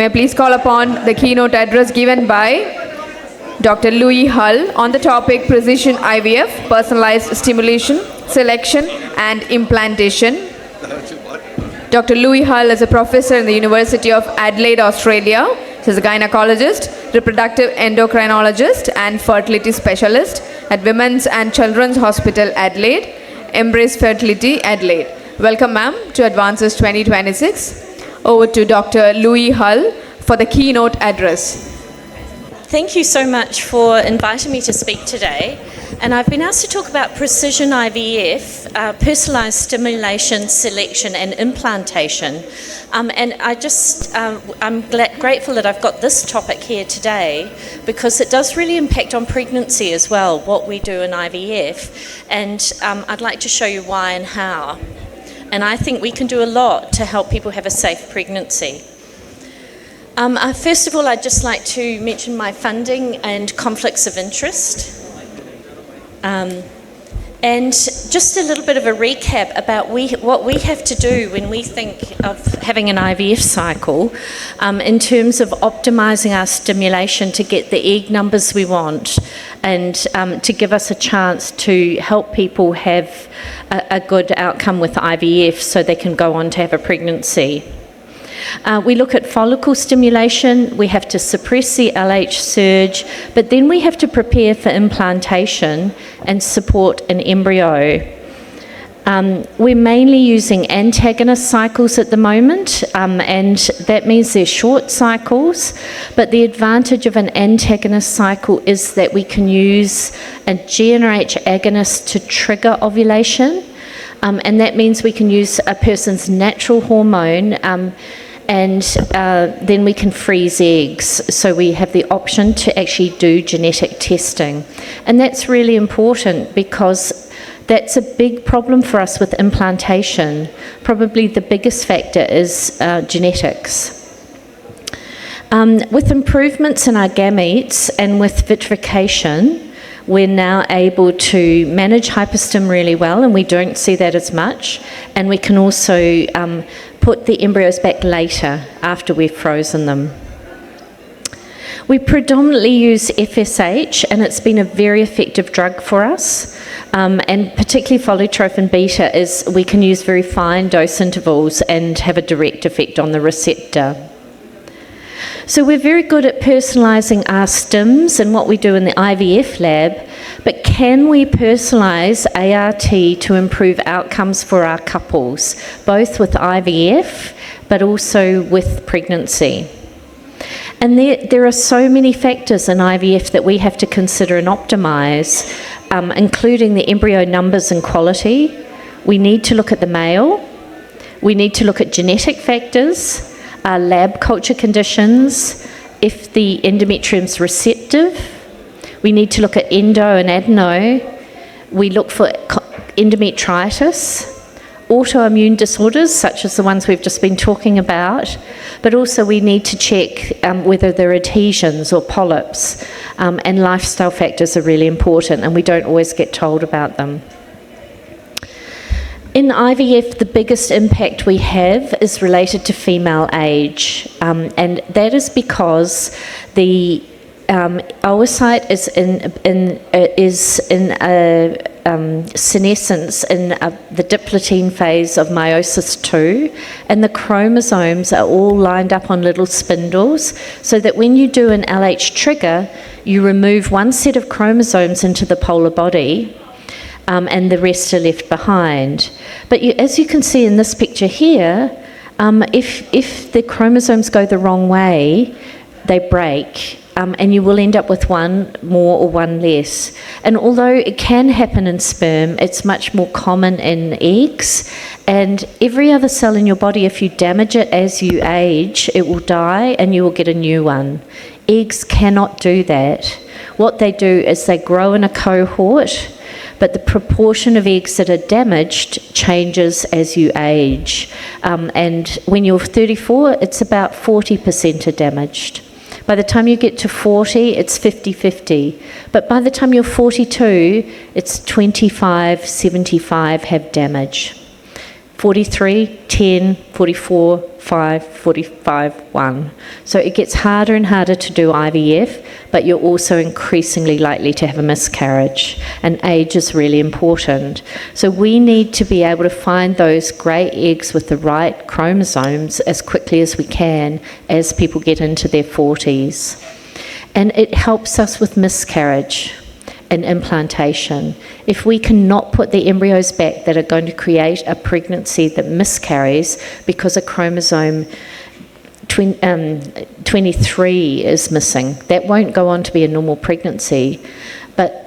May I please call upon the keynote address given by Dr. Louis Hull on the topic Precision IVF, Personalized Stimulation, Selection and Implantation. Dr. Louis Hull is a professor in the University of Adelaide, Australia. He is a gynecologist, reproductive endocrinologist and fertility specialist at Women's and Children's Hospital, Adelaide, Embrace Fertility, Adelaide. Welcome, ma'am, to Advances 2026. Over to Dr. Louis Hull for the keynote address. Thank you so much for inviting me to speak today. And I've been asked to talk about precision IVF, personalised stimulation, selection and implantation. I'm grateful that I've got this topic here today because it does really impact on pregnancy as well, what we do in IVF. And I'd like to show you why and how. And I think we can do a lot to help people have a safe pregnancy. First of all, I'd just like to mention my funding and conflicts of interest. And just a little bit of a recap about what we have to do when we think of having an IVF cycle in terms of optimising our stimulation to get the egg numbers we want and to give us a chance to help people have a good outcome with IVF so they can go on to have a pregnancy. We look at follicle stimulation, we have to suppress the LH surge, but then we have to prepare for implantation and support an embryo. We're mainly using antagonist cycles at the moment, and that means they're short cycles, but the advantage of an antagonist cycle is that we can use a GnRH agonist to trigger ovulation, and that means we can use a person's natural hormone and then we can freeze eggs. So we have the option to actually do genetic testing. And that's really important because that's a big problem for us with implantation. Probably the biggest factor is genetics. With improvements in our gametes and with vitrification, we're now able to manage hyperstim really well, and we don't see that as much. And we can also put the embryos back later after we've frozen them. We predominantly use FSH, and it's been a very effective drug for us. And particularly folitropin beta is we can use very fine dose intervals and have a direct effect on the receptor. So we're very good at personalising our stims and what we do in the IVF lab, but can we personalise ART to improve outcomes for our couples, both with IVF but also with pregnancy? And there are so many factors in IVF that we have to consider and optimise, including the embryo numbers and quality. We need to look at the male. We need to look at genetic factors, lab culture conditions, if the endometrium's receptive. We need to look at endo and adeno. We look for endometritis, autoimmune disorders such as the ones we've just been talking about, but also we need to check whether there are adhesions or polyps, and lifestyle factors are really important and we don't always get told about them. In IVF, the biggest impact we have is related to female age, and that is because the oocyte is in senescence in the diplotin phase of meiosis 2, and the chromosomes are all lined up on little spindles, so that when you do an LH trigger, you remove one set of chromosomes into the polar body, and the rest are left behind. But as you can see in this picture here, if the chromosomes go the wrong way, they break, and you will end up with one more or one less. And although it can happen in sperm, it's much more common in eggs. And every other cell in your body, if you damage it as you age, it will die and you will get a new one. Eggs cannot do that. What they do is they grow in a cohort, but the proportion of eggs that are damaged changes as you age. And when you're 34, it's about 40% are damaged. By the time you get to 40, it's 50-50. But by the time you're 42, it's 25-75 have damage. 43, 10, 44, 5, 45, 1. So it gets harder and harder to do IVF, but you're also increasingly likely to have a miscarriage, and age is really important. So we need to be able to find those grey eggs with the right chromosomes as quickly as we can as people get into their 40s. And it helps us with miscarriage and implantation. If we cannot put the embryos back that are going to create a pregnancy that miscarries because a chromosome 23 is missing, that won't go on to be a normal pregnancy. But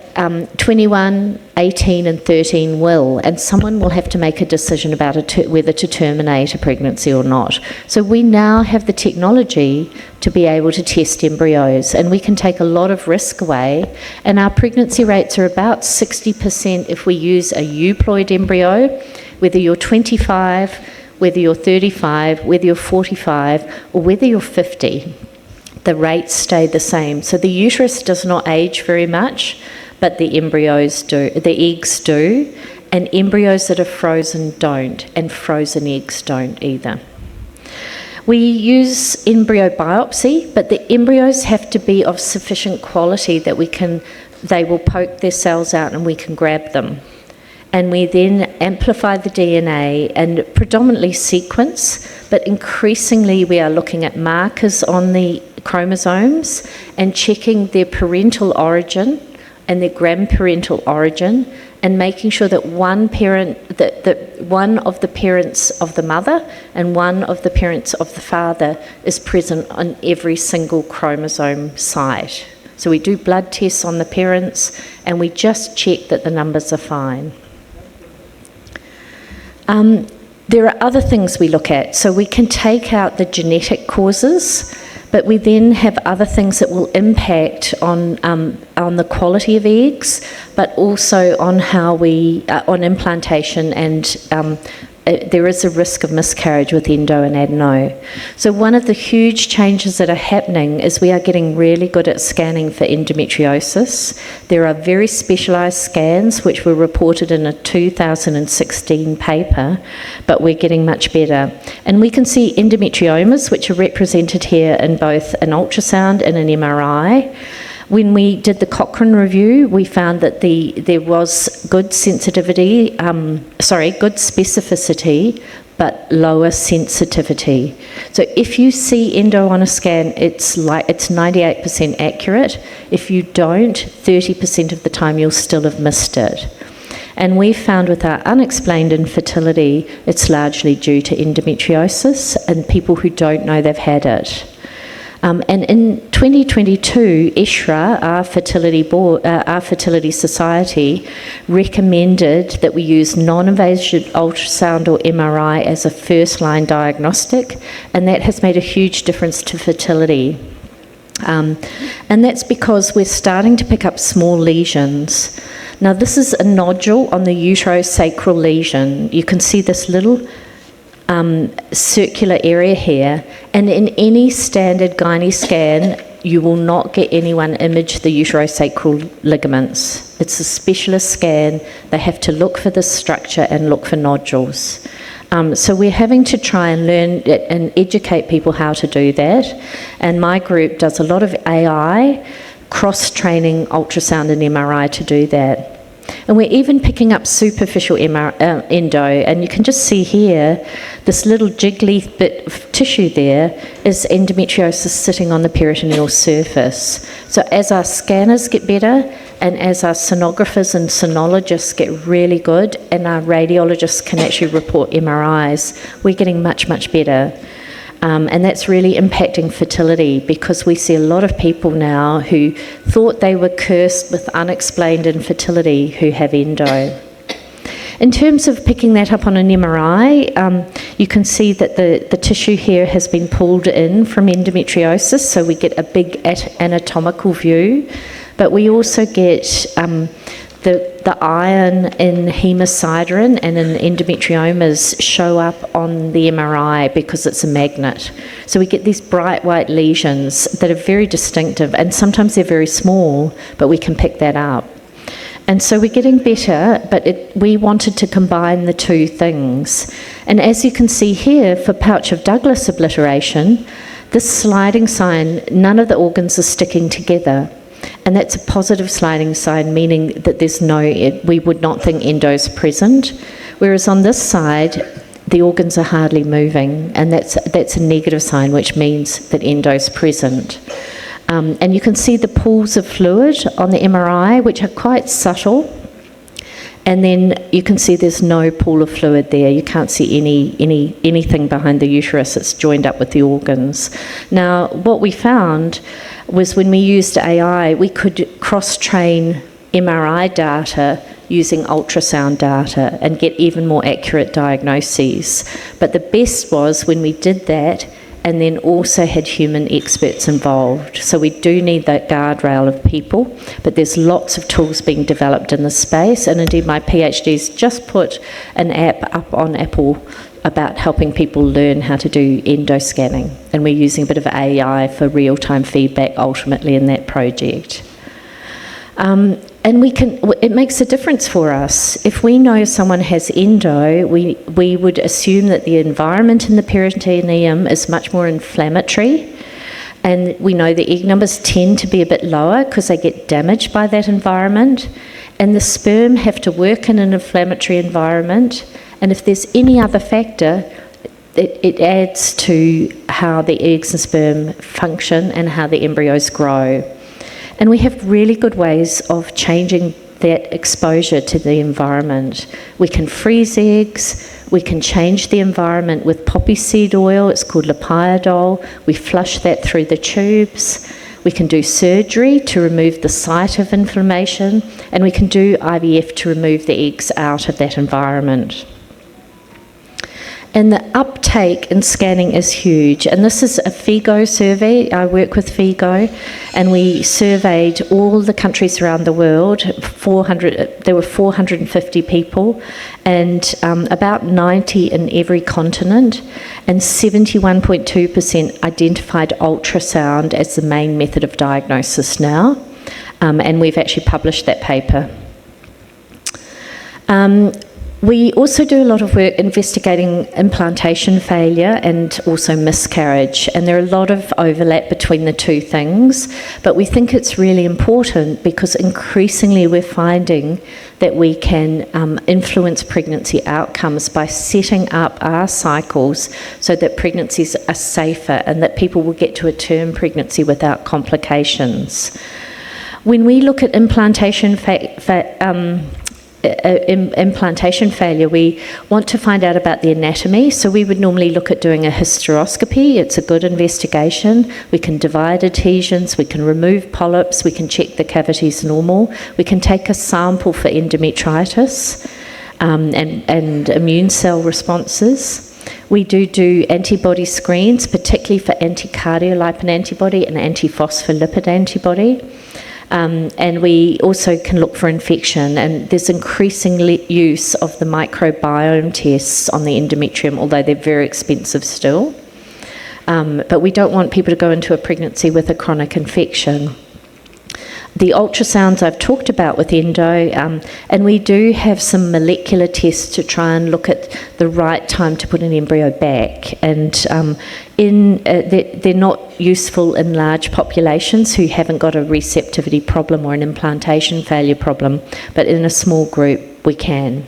21, 18 and 13 will, and someone will have to make a decision about whether to terminate a pregnancy or not. So we now have the technology to be able to test embryos, and we can take a lot of risk away, and our pregnancy rates are about 60% if we use a euploid embryo, whether you're 25, whether you're 35, whether you're 45, or whether you're 50. The rates stay the same. So the uterus does not age very much, but the embryos do, the eggs do, and embryos that are frozen don't, and frozen eggs don't either. We use embryo biopsy, but the embryos have to be of sufficient quality that they will poke their cells out and we can grab them. And we then amplify the DNA and predominantly sequence, but increasingly we are looking at markers on the chromosomes and checking their parental origin and their grandparental origin, and making sure that one of the parents of the mother and one of the parents of the father is present on every single chromosome site. So we do blood tests on the parents, and we just check that the numbers are fine. There are other things we look at. So we can take out the genetic causes, but we then have other things that will impact on the quality of eggs, but also on how on implantation, and there is a risk of miscarriage with endo and adeno. So one of the huge changes that are happening is we are getting really good at scanning for endometriosis. There are very specialised scans which were reported in a 2016 paper, but we're getting much better. And we can see endometriomas, which are represented here in both an ultrasound and an MRI. When we did the Cochrane review, we found that there was good specificity, but lower sensitivity. So if you see endo on a scan, it's 98% accurate. If you don't, 30% of the time you'll still have missed it. And we found with our unexplained infertility, it's largely due to endometriosis and people who don't know they've had it. And in 2022, ESHRA, our fertility society, recommended that we use non-invasive ultrasound or MRI as a first-line diagnostic, and that has made a huge difference to fertility. And that's because we're starting to pick up small lesions. Now, this is a nodule on the uterosacral lesion. You can see this little circular area here, and in any standard gynae scan you will not get anyone image the uterosacral ligaments. It's a specialist scan. They have to look for this structure and look for nodules. So we're having to try and learn and educate people how to do that, and my group does a lot of AI, cross-training ultrasound and MRI to do that. And we're even picking up superficial endo, and you can just see here, this little jiggly bit of tissue there is endometriosis sitting on the peritoneal surface. So as our scanners get better, and as our sonographers and sonologists get really good, and our radiologists can actually report MRIs, we're getting much, much better. And that's really impacting fertility, because we see a lot of people now who thought they were cursed with unexplained infertility who have endo. In terms of picking that up on an MRI, you can see that the tissue here has been pulled in from endometriosis, so we get a big anatomical view, but we also get the iron in hemosiderin and in endometriomas show up on the MRI because it's a magnet. So we get these bright white lesions that are very distinctive, and sometimes they're very small, but we can pick that up. And so we're getting better, but we wanted to combine the two things. And as you can see here, for pouch of Douglas obliteration, this sliding sign, none of the organs are sticking together. And that's a positive sliding sign, meaning that we would not think endo's present. Whereas on this side, the organs are hardly moving, and that's a negative sign, which means that endo's present. And you can see the pools of fluid on the MRI, which are quite subtle. And then you can see there's no pool of fluid there. You can't see anything behind the uterus. It's joined up with the organs. Now, what we found was when we used AI, we could cross-train MRI data using ultrasound data and get even more accurate diagnoses. But the best was when we did that and then also had human experts involved. So we do need that guardrail of people, but there's lots of tools being developed in this space, and indeed my PhD's just put an app up on Apple about helping people learn how to do endoscanning, and we're using a bit of AI for real-time feedback ultimately in that project. And it makes a difference for us. If we know someone has endo, we would assume that the environment in the peritoneum is much more inflammatory, and we know the egg numbers tend to be a bit lower because they get damaged by that environment, and the sperm have to work in an inflammatory environment, and if there's any other factor, it adds to how the eggs and sperm function and how the embryos grow. And we have really good ways of changing that exposure to the environment. We can freeze eggs, we can change the environment with poppy seed oil, it's called lepiodol, we flush that through the tubes, we can do surgery to remove the site of inflammation, and we can do IVF to remove the eggs out of that environment. And the uptake in scanning is huge. And this is a FIGO survey. I work with FIGO, and we surveyed all the countries around the world. There were 450 people, and about 90 in every continent, and 71.2% identified ultrasound as the main method of diagnosis now. And we've actually published that paper. We also do a lot of work investigating implantation failure and also miscarriage, and there are a lot of overlap between the two things, but we think it's really important because increasingly we're finding that we can influence pregnancy outcomes by setting up our cycles so that pregnancies are safer and that people will get to a term pregnancy without complications. When we look at implantation failure, we want to find out about the anatomy, so we would normally look at doing a hysteroscopy. It's a good investigation. We can divide adhesions, we can remove polyps, we can check the cavities normal, we can take a sample for endometritis and immune cell responses. We do antibody screens, particularly for anti-cardiolipin antibody and antiphospholipid antibody. And we also can look for infection, and there's increasing use of the microbiome tests on the endometrium, although they're very expensive still. But we don't want people to go into a pregnancy with a chronic infection. The ultrasounds I've talked about with endo, and we do have some molecular tests to try and look at the right time to put an embryo back, and they're not useful in large populations who haven't got a receptivity problem or an implantation failure problem, but in a small group we can.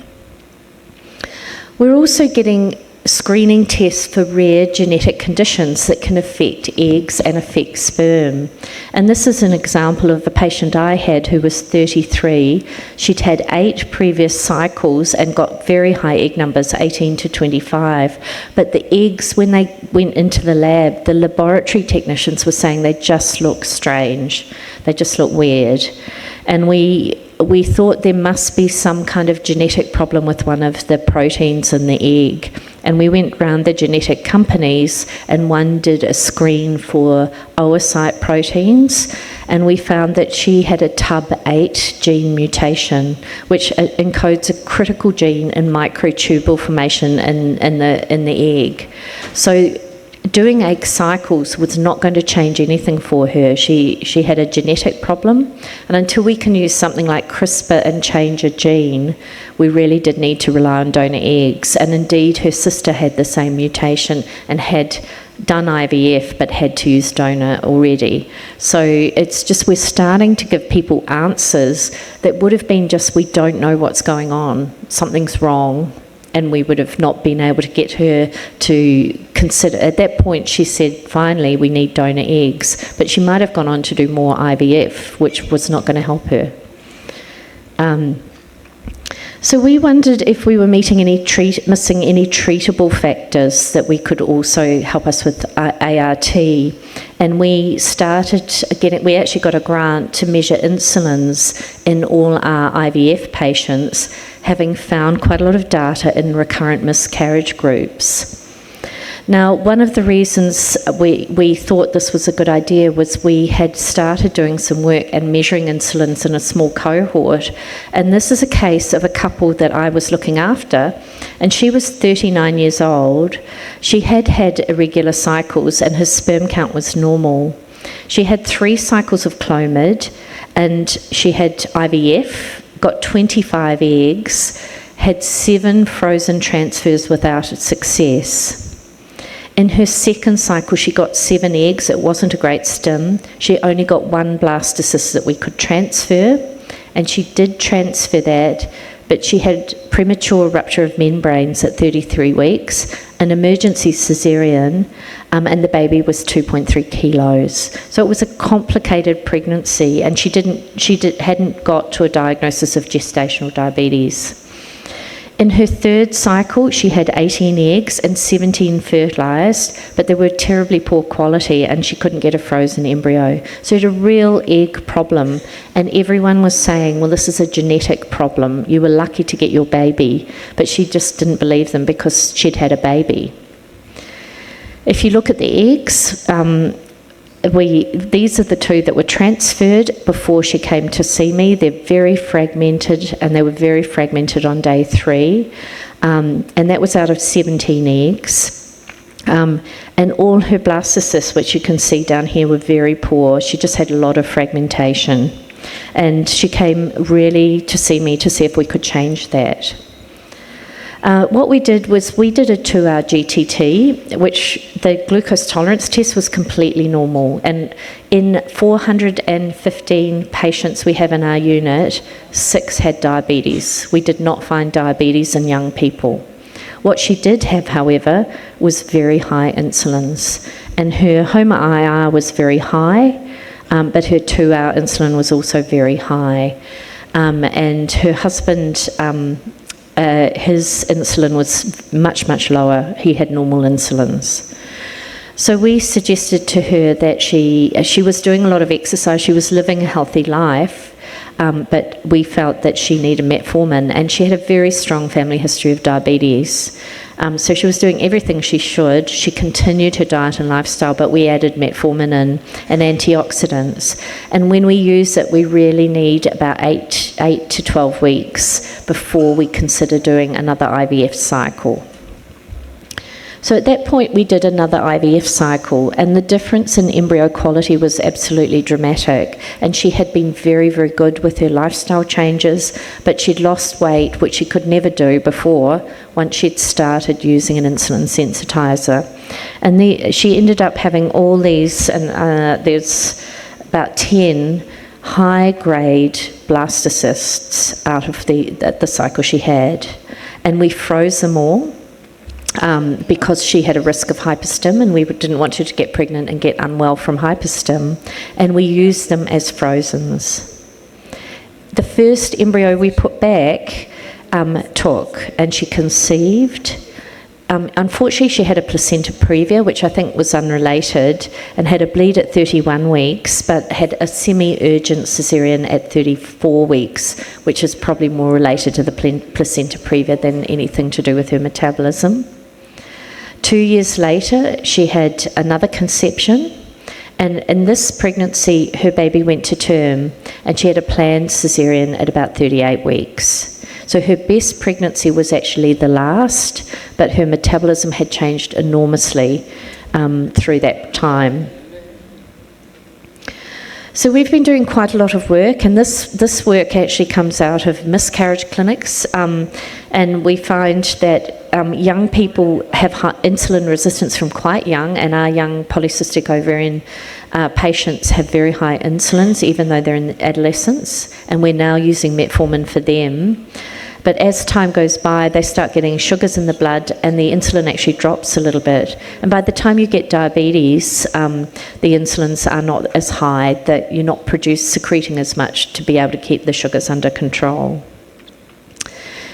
We're also getting screening tests for rare genetic conditions that can affect eggs and affect sperm. And this is an example of a patient I had who was 33. She'd had 8 previous cycles and got very high egg numbers, 18 to 25. But the eggs, when they went into the lab, the laboratory technicians were saying they just look strange. They just look weird. And we thought there must be some kind of genetic problem with one of the proteins in the egg. And we went round the genetic companies, and one did a screen for oocyte proteins, and we found that she had a TUB8 gene mutation, which encodes a critical gene in microtubule formation in the egg. So doing egg cycles was not going to change anything for her. She had a genetic problem, and until we can use something like CRISPR and change a gene, we really did need to rely on donor eggs. And indeed, her sister had the same mutation and had done IVF but had to use donor already. So it's just we're starting to give people answers that would have been just, we don't know what's going on, something's wrong, and we would have not been able to get her to consider. At that point, she said, finally, we need donor eggs. But she might have gone on to do more IVF, which was not going to help her. So we wondered if we were missing any treatable factors that we could also help us with ART. And we we actually got a grant to measure insulins in all our IVF patients, having found quite a lot of data in recurrent miscarriage groups. Now, one of the reasons we thought this was a good idea was we had started doing some work and measuring insulins in a small cohort. And this is a case of a couple that I was looking after, and she was 39 years old. She had had irregular cycles, and her sperm count was normal. She had 3 cycles of Clomid, and she had IVF, got 25 eggs, had 7 frozen transfers without success. In her second cycle, she got 7 eggs. It wasn't a great stim. She only got 1 blastocyst that we could transfer, and she did transfer that, but she had premature rupture of membranes at 33 weeks, an emergency caesarean, and the baby was 2.3 kilos. So it was a complicated pregnancy, and she hadn't got to a diagnosis of gestational diabetes. In her third cycle, she had 18 eggs and 17 fertilised, but they were terribly poor quality and she couldn't get a frozen embryo. So she had a real egg problem, and everyone was saying, well, this is a genetic problem. You were lucky to get your baby, but she just didn't believe them because she'd had a baby. If you look at the eggs, these are the 2 that were transferred before she came to see me. They're very fragmented, and they were very fragmented on day 3. And that was out of 17 eggs. And all her blastocysts, which you can see down here, were very poor. She just had a lot of fragmentation. And she came really to see me to see if we could change that. What we did was we did a 2-hour GTT, which the glucose tolerance test was completely normal. And in 415 patients we have in our unit, 6 had diabetes. We did not find diabetes in young people. What she did have, however, was very high insulins. And her HOMA-IR was very high, but her 2-hour insulin was also very high. And her husband... his insulin was much, much lower. He had normal insulins. So we suggested to her that she was doing a lot of exercise, she was living a healthy life, but we felt that she needed metformin, and she had a very strong family history of diabetes. So she was doing everything she should. She continued her diet and lifestyle, but we added metformin and antioxidants. And when we use it, we really need about 8 to 12 weeks before we consider doing another IVF cycle. So at that point, we did another IVF cycle, and the difference in embryo quality was absolutely dramatic. And she had been very, very good with her lifestyle changes, but she'd lost weight, which she could never do before, once she'd started using an insulin sensitizer. And she ended up having all these, and there's about 10 high-grade blastocysts out of the cycle she had. And we froze them all. Because she had a risk of hyperstim, and we didn't want her to get pregnant and get unwell from hyperstim, and we used them as frozens. The first embryo we put back took, and she conceived. Unfortunately, she had a placenta previa, which I think was unrelated, and had a bleed at 31 weeks, but had a semi-urgent caesarean at 34 weeks, which is probably more related to the placenta previa than anything to do with her metabolism. 2 years later, she had another conception, and in this pregnancy, her baby went to term, and she had a planned caesarean at about 38 weeks. So her best pregnancy was actually the last, but her metabolism had changed enormously. through that time. So we've been doing quite a lot of work, and this work actually comes out of miscarriage clinics, and we find that young people have insulin resistance from quite young, and our young polycystic ovarian patients have very high insulins, even though they're in adolescence, and we're now using metformin for them. But as time goes by, they start getting sugars in the blood, and the insulin actually drops a little bit. And by the time you get diabetes, the insulins are not as high, that you're not secreting as much to be able to keep the sugars under control.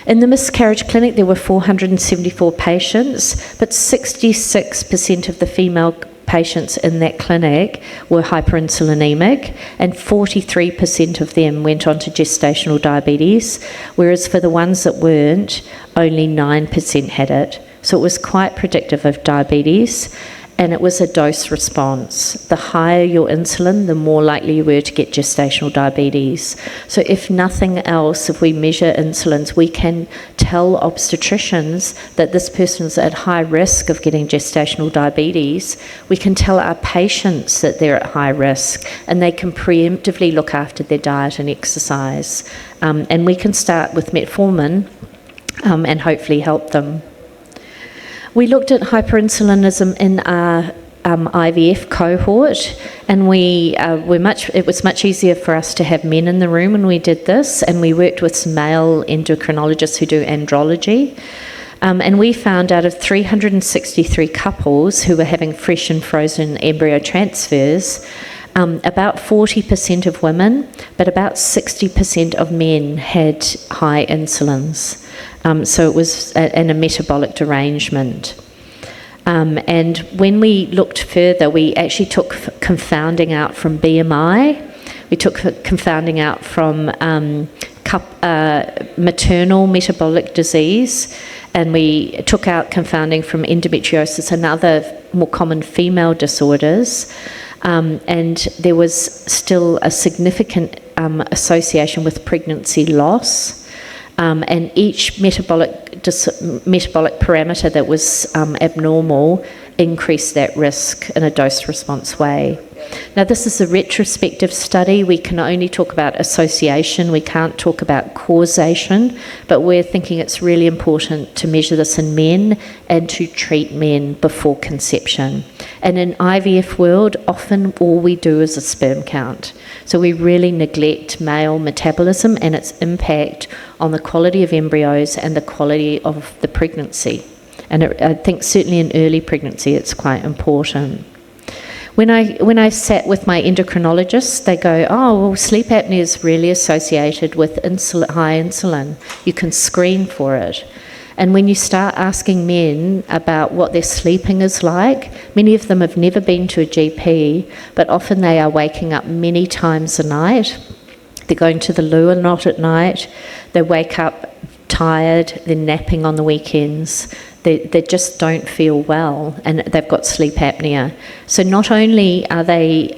In the miscarriage clinic, there were 474 patients, but 66% of the female patients in that clinic were hyperinsulinemic, and 43% of them went on to gestational diabetes, whereas for the ones that weren't, only 9% had it. So it was quite predictive of diabetes, and it was a dose response. The higher your insulin, the more likely you were to get gestational diabetes. So if nothing else, if we measure insulins, we can tell obstetricians that this person is at high risk of getting gestational diabetes. We can tell our patients that they're at high risk, and they can preemptively look after their diet and exercise. And we can start with metformin and hopefully help them. We looked at hyperinsulinism in our IVF cohort, and it was much easier for us to have men in the room when we did this, and we worked with some male endocrinologists who do andrology. And we found out of 363 couples who were having fresh and frozen embryo transfers, about 40% of women, but about 60% of men had high insulins. So it was a metabolic derangement. And when we looked further, we actually took confounding out from BMI. We took confounding out from maternal metabolic disease, and we took out confounding from endometriosis and other more common female disorders. And there was still a significant association with pregnancy loss. And each metabolic parameter that was abnormal increased that risk in a dose-response way. Now, this is a retrospective study. We can only talk about association. We can't talk about causation, but we're thinking it's really important to measure this in men and to treat men before conception. And in IVF world, often all we do is a sperm count. So we really neglect male metabolism and its impact on the quality of embryos and the quality of the pregnancy. And I think certainly in early pregnancy it's quite important. When I sat with my endocrinologists, they go, oh, well, sleep apnea is really associated with high insulin. You can screen for it. And when you start asking men about what their sleeping is like, many of them have never been to a GP, but often they are waking up many times a night. They're going to the loo a lot at night. They wake up tired. They're napping on the weekends. They just don't feel well, and they've got sleep apnea. So not only have they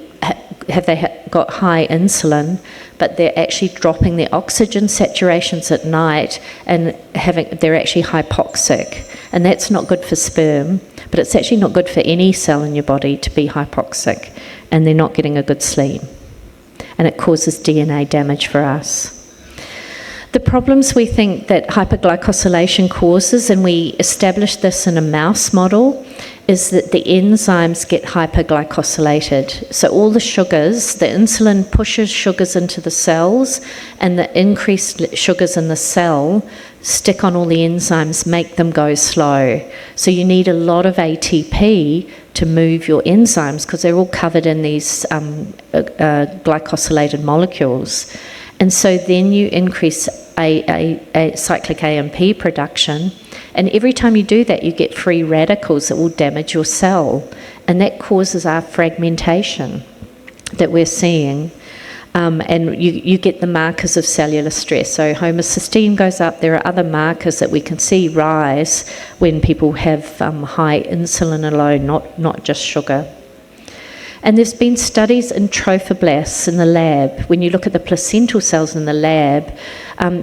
got high insulin, but they're actually dropping their oxygen saturations at night, and they're actually hypoxic. And that's not good for sperm, but it's actually not good for any cell in your body to be hypoxic, and they're not getting a good sleep. And it causes DNA damage for us. The problems we think that hyperglycosylation causes, and we established this in a mouse model, is that the enzymes get hyperglycosylated. So all the sugars, the insulin pushes sugars into the cells, and the increased sugars in the cell stick on all the enzymes, make them go slow. So you need a lot of ATP to move your enzymes because they're all covered in these glycosylated molecules. And so then you increase a cyclic AMP production, and every time you do that you get free radicals that will damage your cell, and that causes our fragmentation that we're seeing, and you get the markers of cellular stress. So homocysteine goes up. There are other markers that we can see rise when people have high insulin alone, not just sugar. And there's been studies in trophoblasts in the lab. When you look at the placental cells in the lab,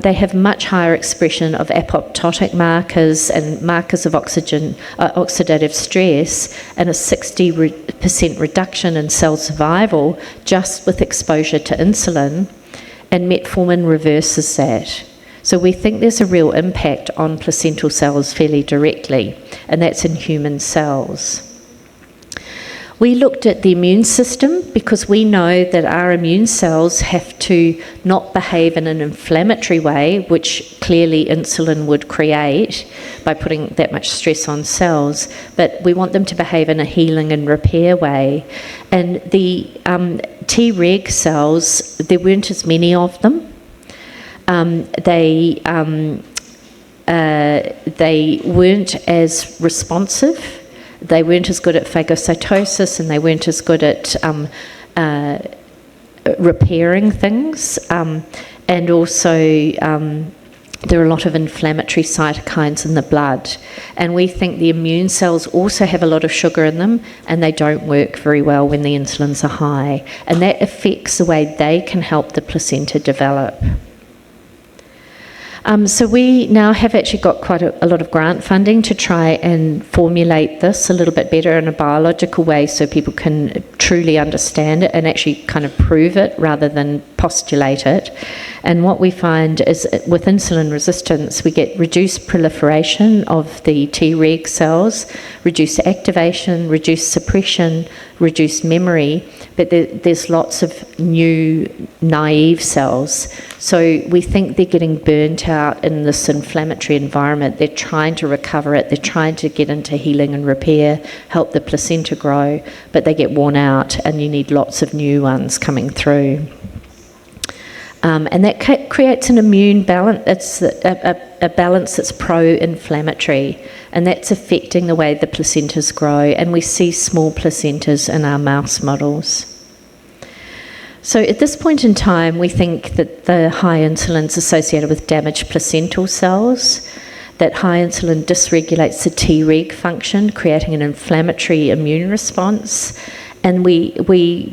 they have much higher expression of apoptotic markers and markers of oxidative stress, and a 60% reduction in cell survival just with exposure to insulin, and metformin reverses that. So we think there's a real impact on placental cells fairly directly, and that's in human cells. We looked at the immune system because we know that our immune cells have to not behave in an inflammatory way, which clearly insulin would create by putting that much stress on cells, but we want them to behave in a healing and repair way. And the Treg cells, there weren't as many of them. They weren't as responsive. They weren't as good at phagocytosis, and they weren't as good at repairing things. And also, there are a lot of inflammatory cytokines in the blood. And we think the immune cells also have a lot of sugar in them, and they don't work very well when the insulins are high. And that affects the way they can help the placenta develop. So we now have actually got quite a lot of grant funding to try and formulate this a little bit better in a biological way so people can truly understand it and actually kind of prove it rather than postulate it. And what we find is with insulin resistance, we get reduced proliferation of the Treg cells, reduced activation, reduced suppression, reduced memory, but there's lots of new naive cells. So we think they're getting burnt out in this inflammatory environment. They're trying to recover it. They're trying to get into healing and repair, help the placenta grow, but they get worn out, and you need lots of new ones coming through. And that creates an immune balance. It's a balance that's pro-inflammatory, and that's affecting the way the placentas grow. And we see small placentas in our mouse models. So at this point in time, we think that the high insulin is associated with damaged placental cells, that high insulin dysregulates the Treg function, creating an inflammatory immune response. And we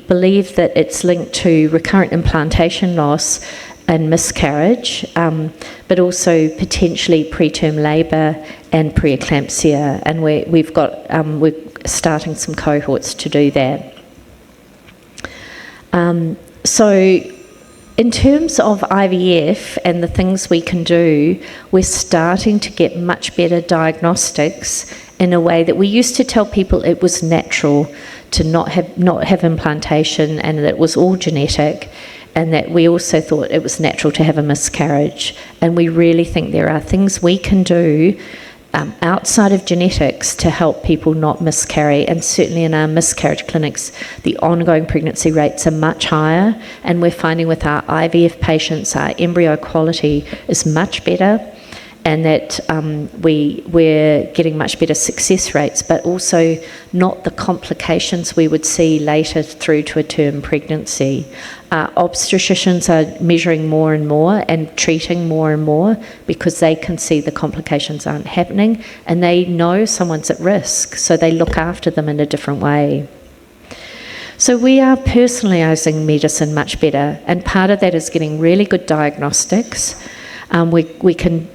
believe that it's linked to recurrent implantation loss and miscarriage, but also potentially preterm labour and preeclampsia. And we're starting some cohorts to do that. So in terms of IVF and the things we can do, we're starting to get much better diagnostics in a way that we used to tell people it was natural to not have implantation, and that it was all genetic, and that we also thought it was natural to have a miscarriage. And we really think there are things we can do outside of genetics to help people not miscarry. And certainly in our miscarriage clinics, the ongoing pregnancy rates are much higher, and we're finding with our IVF patients our embryo quality is much better, and that we're getting much better success rates, but also not the complications we would see later through to a term pregnancy. Obstetricians are measuring more and more and treating more and more because they can see the complications aren't happening, and they know someone's at risk, so they look after them in a different way. So we are personalising medicine much better, and part of that is getting really good diagnostics. We can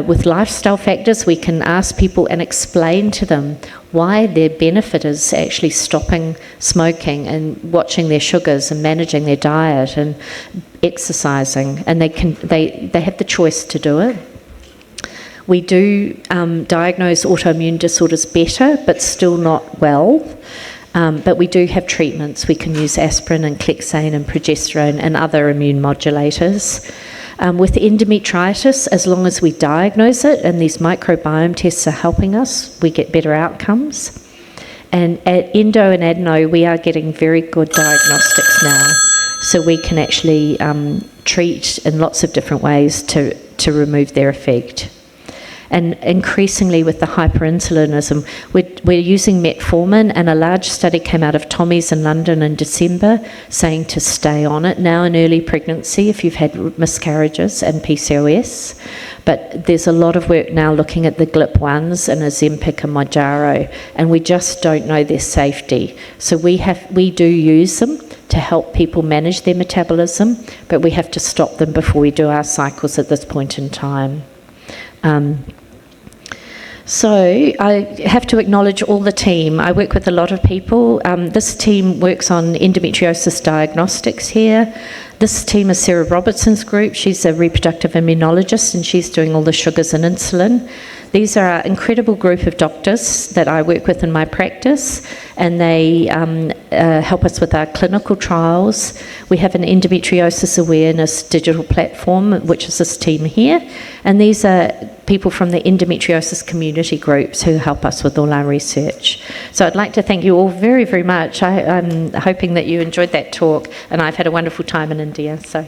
with lifestyle factors, we can ask people and explain to them why their benefit is actually stopping smoking and watching their sugars and managing their diet and exercising, and they have the choice to do it. We do diagnose autoimmune disorders better, but still not well. But we do have treatments. We can use aspirin and clexane and progesterone and other immune modulators. With endometritis, as long as we diagnose it, and these microbiome tests are helping us, we get better outcomes. And at endo and adeno, we are getting very good diagnostics now. So we can actually treat in lots of different ways to remove their effect. And increasingly with the hyperinsulinism, we're using metformin, and a large study came out of Tommy's in London in December saying to stay on it now in early pregnancy if you've had miscarriages and PCOS. But there's a lot of work now looking at the GLP-1s and Ozempic and Mounjaro, and we just don't know their safety. So we do use them to help people manage their metabolism, but we have to stop them before we do our cycles at this point in time. So I have to acknowledge all the team. I work with a lot of people. This team works on endometriosis diagnostics here. This team is Sarah Robertson's group. She's a reproductive immunologist, and she's doing all the sugars and insulin. These are an incredible group of doctors that I work with in my practice, and they help us with our clinical trials. We have an endometriosis awareness digital platform, which is this team here, and these are people from the endometriosis community groups who help us with all our research. So I'd like to thank you all very, very much. I'm hoping that you enjoyed that talk, and I've had a wonderful time in India. So.